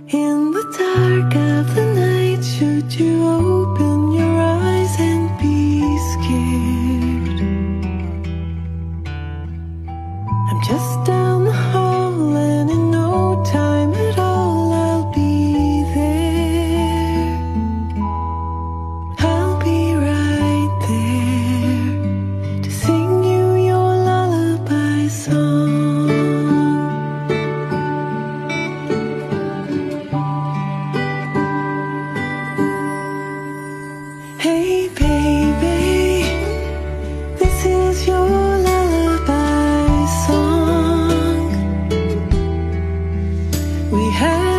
In the dark of the night, should you open your eyes and be scared? I'm just down the hall and in no time at all I'll be there. I'll be right there to sing you your lullaby song. Hey baby, this is your lullaby song. We had